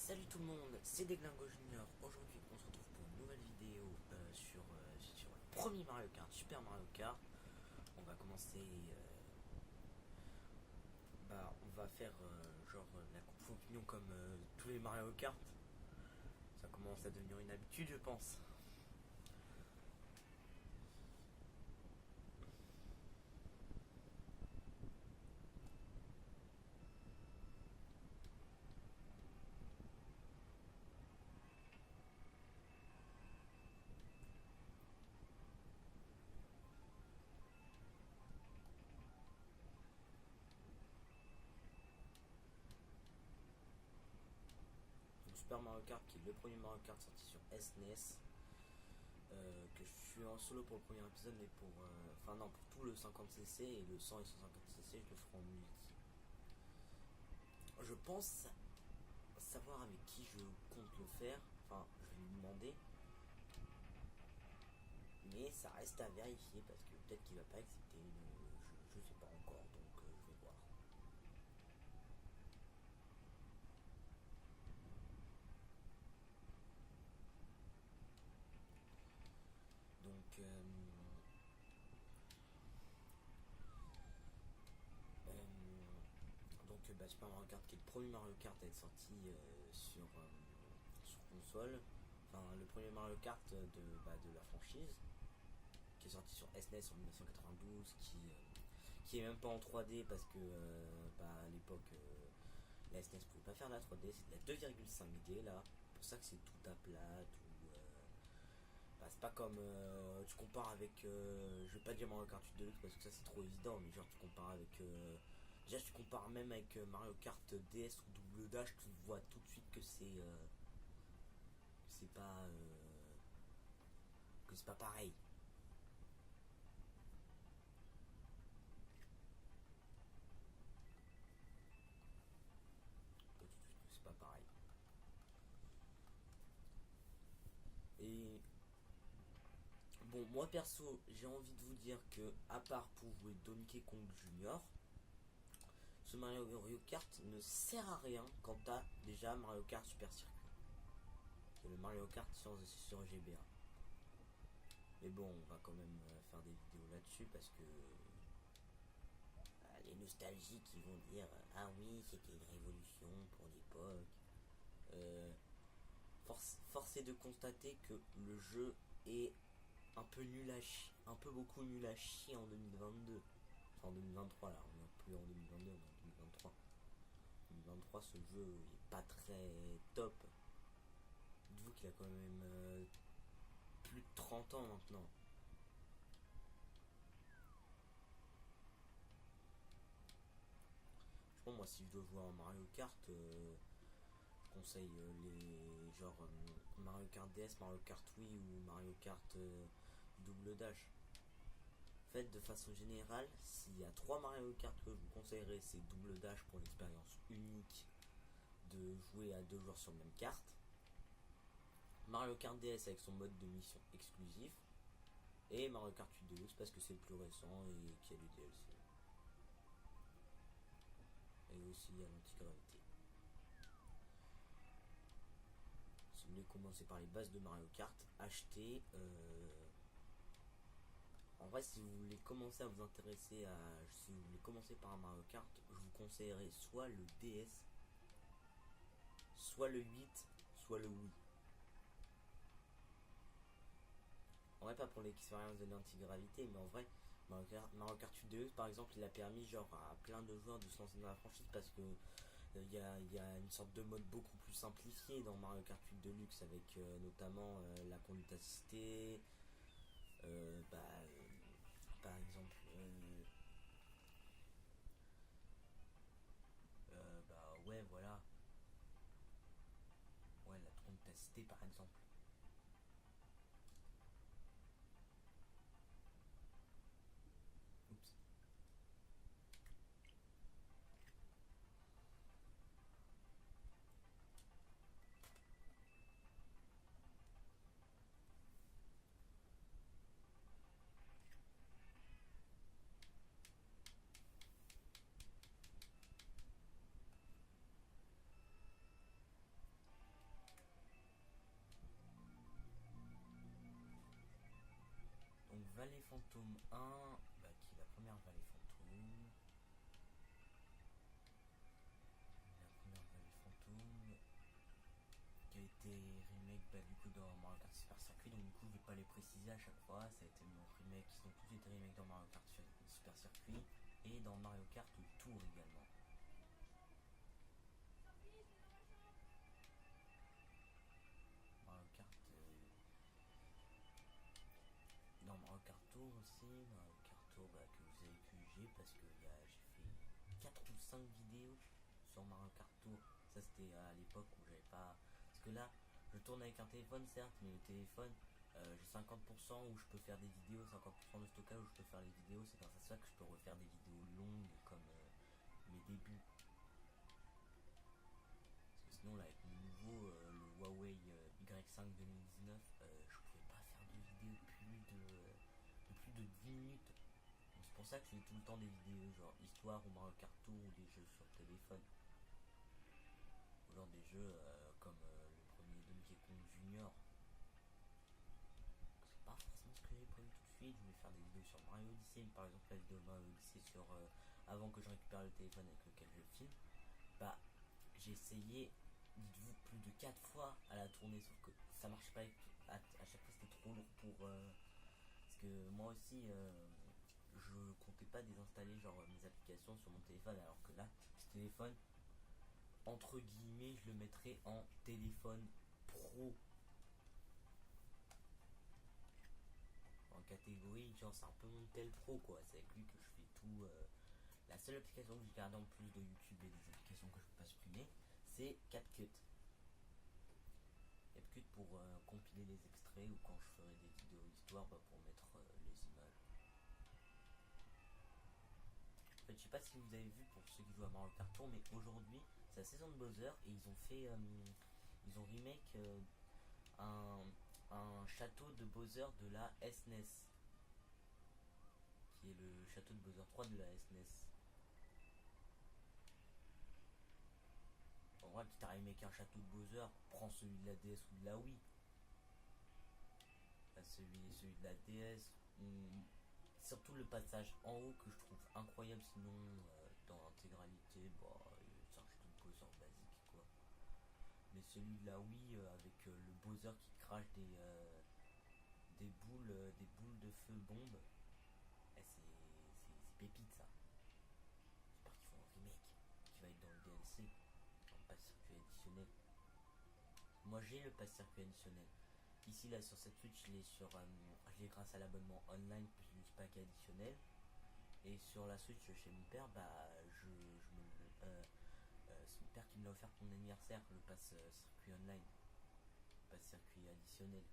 Salut tout le monde, c'est Deglingo Junior. Aujourd'hui, on se retrouve pour une nouvelle vidéo sur le premier Mario Kart, Super Mario Kart. On va commencer. On va faire la coupe opinion comme tous les Mario Kart. Ça commence à devenir une habitude, je pense. Donc, Super Mario Kart, qui est le premier Mario Kart sorti sur SNES. Que je suis en solo pour le premier épisode, mais pour tout le 50cc et le 100 et 150cc, je le ferai en multi. Je pense savoir avec qui je compte le faire. Enfin, je vais lui demander. Mais ça reste à vérifier parce que peut-être qu'il va pas accepter. Je sais pas encore, donc je vais voir. Donc, Super Mario Kart, qui est le premier Mario Kart à être sorti sur console. Enfin, le premier Mario Kart de la franchise, qui est sorti sur SNES en 1992, qui est même pas en 3D parce que à l'époque la SNES pouvait pas faire de la 3D, c'est de la 2,5D là. C'est pour ça que c'est tout à plat, c'est pas comme tu compares avec je vais pas dire Mario Kart 8 Deluxe parce que ça c'est trop évident, mais genre tu compares avec déjà tu compares même avec Mario Kart DS ou Double Dash, tu vois tout de suite que c'est pas que c'est pas pareil. Tout de suite que c'est pas pareil. Et bon, moi perso, j'ai envie de vous dire que à part pour jouer Donkey Kong Junior, ce Mario Kart ne sert à rien quand t'as déjà Mario Kart Super Circuit. C'est le Mario Kart sur GBA. Mais bon, on va quand même faire des vidéos là-dessus parce que les nostalgiques ils vont dire ah oui, c'était une révolution pour l'époque. Force est de constater que le jeu est un peu nul à chier, un peu beaucoup nul à chier en 2022. Enfin en 2023 là, on n'est plus en 2022, on est en 2023. En 2023 ce jeu est pas très top. Dites-vous qu'il a quand même plus de 30 ans maintenant. Je pense moi si je dois jouer en Mario Kart, je conseille les genre Mario Kart DS, Mario Kart Wii ou Mario Kart Double Dash. En fait, de façon générale, s'il y a 3 Mario Kart que je vous conseillerais, c'est Double Dash pour l'expérience unique de jouer à 2 joueurs sur la même carte. Mario Kart DS avec son mode de mission exclusif. Et Mario Kart 8 Deluxe parce que c'est le plus récent et qu'il y a du DLC. Et aussi il y a l'antigravité. Si vous voulez commencer par les bases de Mario Kart, achetez. En vrai, si vous voulez commencer à vous intéresser à. Si vous voulez commencer par un Mario Kart, je vous conseillerais soit le DS, soit le 8, soit le Wii. En vrai, pas pour l'expérience de l'antigravité, mais en vrai, Mario Kart 8 Deluxe par exemple, il a permis genre à plein de joueurs de se lancer dans la franchise parce que y a une sorte de mode beaucoup plus simplifié dans Mario Kart 8 Deluxe avec notamment la conduite assistée, euh, bah, euh, par exemple, ouais, voilà, ouais, la conduite assistée par exemple. Oups. Valley Phantom 1, qui est la première Valley Phantom. La première Valley Phantom qui a été remake du coup dans Mario Kart Super Circuit, donc du coup je vais pas les préciser à chaque fois, ça a été remake, ils ont tous été remake dans Mario Kart Super Circuit et dans Mario Kart Tour également. Mario Kart dans Mario Kart Tour aussi, Mario Kart Tour que vous avez pu juger parce que j'ai fait 4 ou 5 vidéos sur Mario Kart Tour. Ça c'était à l'époque où j'avais pas... Parce que là, je tourne avec un téléphone certes, mais le téléphone, j'ai 50% où je peux faire des vidéos, 50% de stockage où je peux faire les vidéos. C'est grâce à ça que je peux refaire des vidéos longues comme mes débuts. Parce que sinon là avec mon nouveau, le Huawei Y5 2019, je pouvais pas faire de vidéos de plus de 10 minutes. C'est pour ça que je fais tout le temps des vidéos genre Histoire ou Mario Kart Tour ou des jeux sur téléphone. Ou genre des jeux comme le premier Donkey Kong Junior. C'est pas forcément ce que j'ai prévu tout de suite. Je voulais faire des vidéos sur Mario Odyssey, par exemple la vidéo Mario Odyssey sur avant que je récupère le téléphone avec lequel je filme. J'ai essayé, dites-vous, plus de 4 fois à la tournée, sauf que ça marche pas. À chaque fois c'était trop lourd pour... parce que moi aussi, je comptais pas désinstaller genre mes applications sur mon téléphone, alors que là, ce téléphone, entre guillemets, je le mettrais en téléphone pro. En catégorie, genre c'est un peu mon tel pro quoi, c'est avec lui que je fais tout. La seule application que je garde en plus de YouTube et des applications que je peux pas supprimer, c'est CapCut. CapCut pour compiler les extraits ou quand je ferai des vidéos histoire pour mettre les images. En fait, je sais pas si vous avez vu pour ceux qui jouent à Mario Kart Tour, mais aujourd'hui c'est la saison de Bowser et ils ont fait, ils ont remake un château de Bowser de la SNES, qui est le château de Bowser 3 de la SNES. En vrai, quitte à remake un château de Bowser, prends celui de la DS ou de la Wii. Celui de la DS, surtout le passage en haut que je trouve incroyable, sinon dans l'intégralité, c'est un château de Bowser basique quoi. Mais celui de la Wii avec le Bowser qui crache des boules de feu bombe, c'est pépite ça. J'espère qu'ils font un remake qui va être dans le DLC, dans le pass circuit additionnel. Moi j'ai le pass circuit additionnel. Ici là sur cette Switch, je l'ai grâce à l'abonnement online plus du pack additionnel. Et sur la Switch chez mon père, c'est mon père qui me l'a offert pour mon anniversaire, le pass circuit online, le pass circuit additionnel.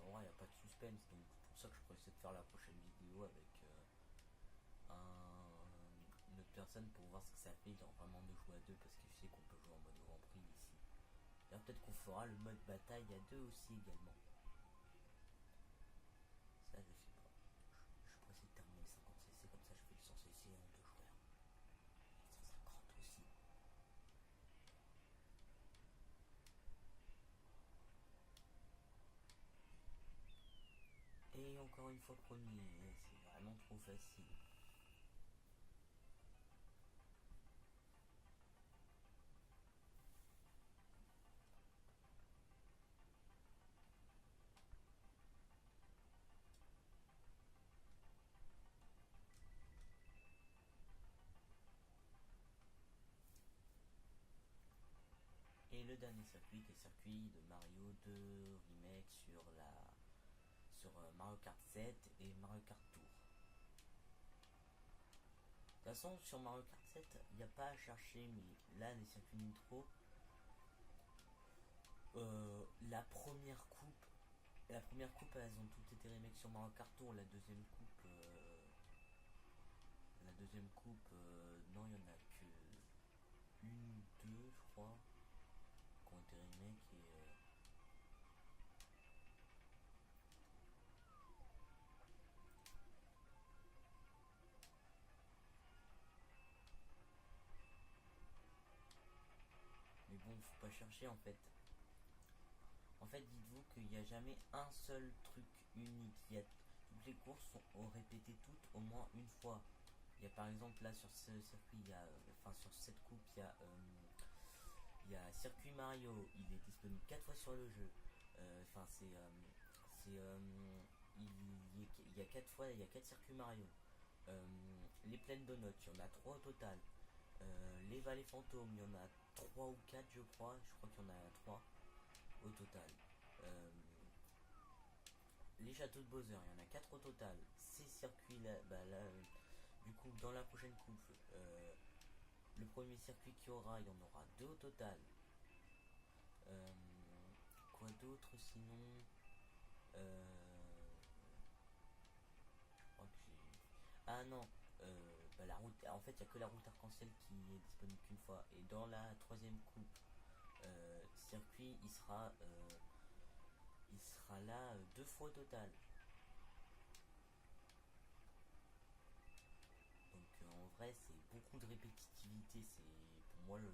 En vrai, il n'y a pas de suspense, donc c'est pour ça que je pourrais essayer de faire la prochaine vidéo avec une autre personne pour voir ce que ça fait genre vraiment de jouer à deux, parce que je sais qu'on peut jouer en mode Grand Prix ici. D'ailleurs peut-être qu'on fera le mode bataille à deux aussi également. Ça je sais pas. Je pourrais essayer de terminer le 50cc, comme ça je fais le 100cc en deux joueurs. Et 150 aussi. Et encore une fois premier, c'est vraiment trop facile. Et le dernier circuit qui est le circuit de Mario 2 remake sur Mario Kart 7 et Mario Kart Tour. De toute façon sur Mario Kart 7 il n'y a pas à chercher, mais là les circuits nitro, la première coupe elles ont toutes été remake sur Mario Kart Tour. La deuxième coupe non il y en a que une ou deux je crois qui ont été remake et pas chercher en fait. En fait, dites-vous qu'il n'y a jamais un seul truc unique. Toutes les courses sont répétées toutes au moins une fois. Il y a par exemple là sur ce circuit, sur cette coupe, il y a Circuit Mario. Il est disponible 4 fois sur le jeu. Enfin, c'est, il y a 4 fois, il y a 4 circuits Mario. Les plaines donuts, il y en a 3 au total. Les vallées fantômes, il y en a 3 ou 4 je crois. Je crois qu'il y en a 3 au total. Euh, les châteaux de Bowser, il y en a 4 au total. Ces circuits là, du coup, dans la prochaine coupe, le premier circuit qu'il y aura, il y en aura 2 au total. Euh, quoi d'autre sinon je crois que j'ai. Ah non, la route. En fait, il n'y a que la route arc-en-ciel qui est disponible qu'une fois. Et dans la troisième coupe, circuit, il sera là 2 fois au total. Donc en vrai, c'est beaucoup de répétitivité. C'est pour moi le.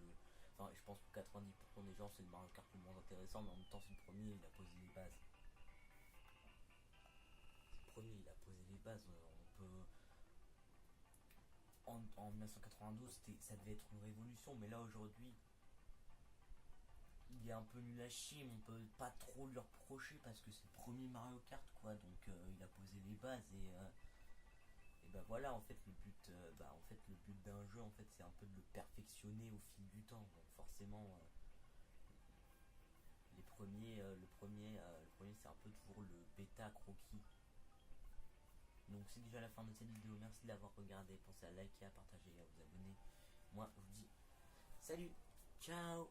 Enfin, je pense que 90% des gens, c'est le Mario Kart le moins intéressant, mais en même temps, c'est le premier, il a posé les bases. C'est le premier, il a posé les bases. On peut. En 1992, ça devait être une révolution, mais là aujourd'hui, il est un peu nul à chier, mais on peut pas trop lui reprocher parce que c'est le premier Mario Kart, quoi. Donc il a posé les bases et bah voilà, en fait le but d'un jeu, en fait, c'est un peu de le perfectionner au fil du temps. Donc forcément, le premier, c'est un peu toujours le bêta croquis. Donc c'est déjà la fin de cette vidéo. Merci de l'avoir regardé. Pensez à liker, à partager et à vous abonner. Moi, je vous dis salut, ciao.